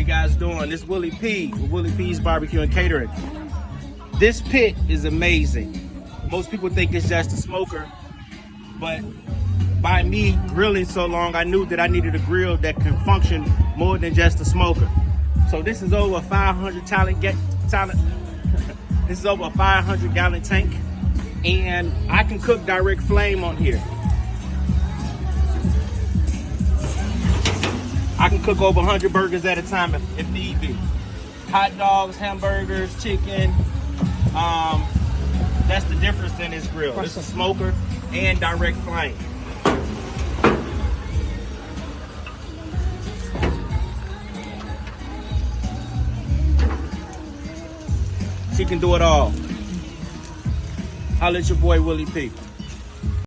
guys doing? This is Willie P with Willie P's Barbecue and Catering. This pit is amazing. Most people think it's just a smoker, but by me grilling so long, I knew that I needed a grill that can function more than just a smoker. So this is over a 500 this is over a 500 gallon tank, and I can cook direct flame on here. I can cook over 100 burgers at a time if need be. Hot dogs, hamburgers, chicken. That's the difference in this grill. This is a smoker and direct flame. She can do it all. Holla at your boy Willie P.